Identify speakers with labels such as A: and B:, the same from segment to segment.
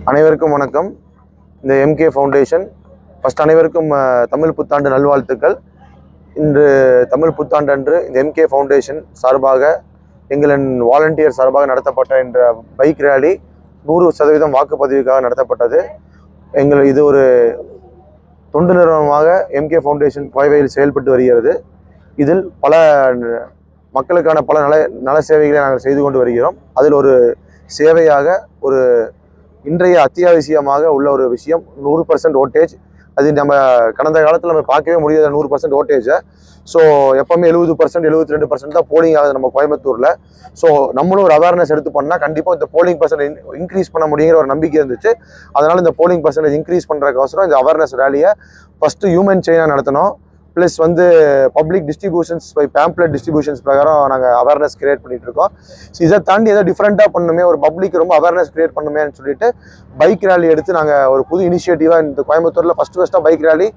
A: அனைவருக்கும் வணக்கம். இந்த எம்கே ஃபவுண்டேஷன் ஃபஸ்ட் அனைவருக்கும் தமிழ் புத்தாண்டு நல்வாழ்த்துக்கள். இன்று தமிழ் புத்தாண்டு அன்று இந்த எம்கே ஃபவுண்டேஷன் சார்பாக எங்களின் வாலண்டியர் சார்பாக நடத்தப்பட்ட என்ற பைக் ரேலி 100% வாக்குப்பதிவுக்காக நடத்தப்பட்டது. இது ஒரு தொண்டு நிறுவனமாக எம்கே ஃபவுண்டேஷன் கோவையில் செயல்பட்டு வருகிறது. இதில் பல மக்களுக்கான பல நல சேவைகளை நாங்கள் செய்து கொண்டு வருகிறோம். அதில் ஒரு சேவையாக ஒரு இன்றைய அத்தியாவசியமாக உள்ள ஒரு விஷயம் 100% ஓட்டேஜ். அது நம்ம கடந்த காலத்தில் நம்ம பார்க்கவே முடியாத 100% ஓட்டேஜை. ஸோ எப்போவுமே 70% 72% தான் போலிங் ஆகுது நம்ம கோயம்புத்தூரில். ஸோ நம்மளும் ஒரு அவேர்னஸ் எடுத்து பண்ணால் கண்டிப்பாக இந்த போலிங் பர்சன்டேஜ் இன்க்ரீஸ் பண்ண முடியுங்கிற ஒரு நம்பிக்கை இருந்துச்சு. அதனால் இந்த போலிங் பர்சன்டேஜ் இன்க்ரீஸ் பண்ணுறதுக்கோசரம் இந்த அவேர்னஸ் ரேலியை ஃபஸ்ட்டு ஹியூமன் செயினாக நடத்தினோம். Plus public distributions by pamphlet distributions பிரகாரம் நாங்கள் அவேர்னஸ் கிரியேட் பண்ணிட்டு இருக்கோம். ஸோ இதை தாண்டி ஏதோ டிஃப்ரெண்ட்டாக பண்ணுமே, ஒரு பப்ளிக் ரொம்ப அவேர்னஸ் கிரியேட் பண்ணுமேன்னு சொல்லிட்டு பைக் ரேலி எடுத்து நாங்கள் ஒரு புது இனிஷியேட்டிவாக இந்த கோயம்புத்தூரில் ஃபஸ்ட்டாக பைக் ரேலி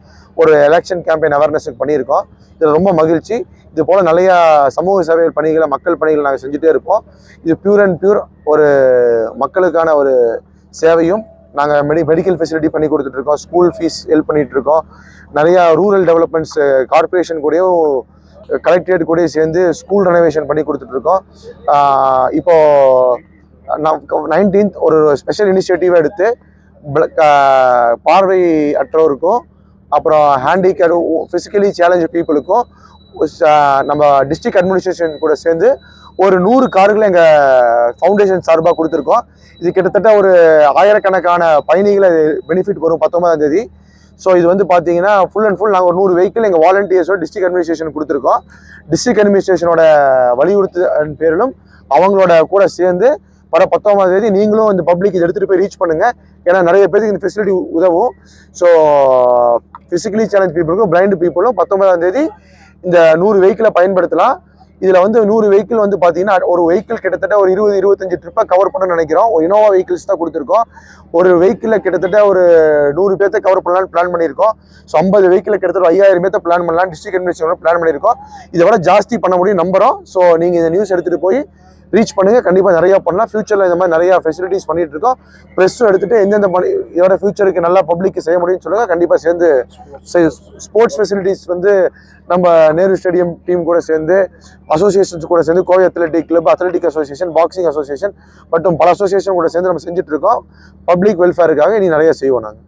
A: ஒரு எலெக்ஷன் கேம்பெயின் அவேர்னஸுக்கு பண்ணியிருக்கோம். இதில் ரொம்ப மகிழ்ச்சி. இது போல் நிறையா சமூக சேவை பணிகளை, மக்கள் பணிகளை நாங்கள் செஞ்சுட்டே இருப்போம். இது பியூர் அண்ட் பியூர் ஒரு மக்களுக்கான ஒரு சேவையும். நாங்கள் மெடிக்கல் ஃபெசிலிட்டி பண்ணி கொடுத்துட்ருக்கோம், ஸ்கூல் ஃபீஸ் ஹெல்ப் பண்ணிகிட்ருக்கோம். நிறையா ரூரல் டெவலப்மெண்ட்ஸ் கார்பரேஷன் கூடயும் கலெக்டரேட் கூடயும் சேர்ந்து ஸ்கூல் ரெனோவேஷன் பண்ணி கொடுத்துட்ருக்கோம். இப்போது 19th ஒரு ஸ்பெஷல் இனிஷியேட்டிவ் எடுத்து பார்வை அற்றோருக்கும் அப்புறம் ஹேண்டிகேப் ஃபிசிக்கலி சேலஞ்சு பீப்புளுக்கும் நம்ம டிஸ்ட்ரிக்ட் அட்மினிஸ்ட்ரேஷன் கூட சேர்ந்து ஒரு 100 கார்களை எங்கள் ஃபவுண்டேஷன் சார்பாக கொடுத்துருக்கோம். இது கிட்டத்தட்ட ஒரு ஆயிரக்கணக்கான பயணிகளை பெனிஃபிட் வரும் 19ஆம் தேதி. ஸோ இது பார்த்தீங்கன்னா ஃபுல் அண்ட் ஃபுல் நாங்கள் ஒரு 100 வெஹிக்கிள் எங்கள் வாலண்டியர்ஸோட டிஸ்ட்ரிக்ட் அட்மினிஸ்ட்ரேஷன் கொடுத்துருக்கோம். டிஸ்ட்ரிக்ட் அட்மினிஸ்ட்ரேஷனோட வலியுறுத்து பேரிலும் அவங்களோட கூட சேர்ந்து வர 19ஆம் தேதி நீங்களும் இந்த பப்ளிக் இதை எடுத்துகிட்டு போய் ரீச் பண்ணுங்கள். ஏன்னா நிறைய பேருக்கு இந்த ஃபெசிலிட்டி உதவும். ஸோ ஃபிசிக்கலி சேலஞ்ச் பீப்புளுக்கும் பிளைண்ட் பீப்புளும் 19ஆம் தேதி இந்த 100 வெஹிக்கிளை பயன்படுத்தலாம். இதில் 100 வெஹிக்கிள் பார்த்தீங்கன்னா ஒரு வெஹிக்கிள் கிட்டத்தட்ட ஒரு 20-25 ட்ரிப்பை கவர் பண்ணணும்னு நினைக்கிறோம். ஒரு இனோவா வெஹிக்கிள்ஸ் தான் கொடுத்துருக்கோம். ஒரு வெஹிக்கிளில் கிட்டத்தட்ட ஒரு 100 பேர்த்தை கவர் பண்ணலான்னு பிளான் பண்ணியிருக்கோம். ஸோ 50 வெஹிக்கிளில் கிட்டத்தட்ட 5000 பேர்த்தை பிளான் பண்ணலாம் டிஸ்ட்ரிக்ட் அட்மினிஸ்ட்ரேஷன் பிளான் பண்ணியிருக்கோம். இதை விட ஜாஸ்தி பண்ண முடியும் நம்புகிறோம். ஸோ நீங்கள் இந்த நியூஸ் எடுத்துகிட்டு போய் ரீச் பண்ணுங்கள். கண்டிப்பாக நிறையா பண்ணலாம். ஃபியூச்சரில் இந்த மாதிரி நிறையா ஃபெசிலிட்டிஸ் பண்ணிகிட்டு இருக்கோம். ப்ரெஸ்ஸும் எடுத்துகிட்டு எந்தெந்த இதோட ஃபியூச்சருக்கு நல்லா பப்ளிக்கு செய்ய முடியும்னு சொல்லுங்கள். கண்டிப்பாக சேர்ந்து ஸ்போர்ட்ஸ் ஃபெசிலிட்டிஸ் நம்ம நேரு ஸ்டேடியம் டீம் கூட சேர்ந்து அசோசியேஷன்ஸ் கூட சேர்ந்து Kovai athletic club, athletic association, boxing association மற்றும் பல அசோசியேஷன் கூட சேர்ந்து நம்ம செஞ்சுட்டு இருக்கோம். பப்ளிக் வெல்ஃபேருக்காக இனி நிறைய செய்வோம் நாங்கள்.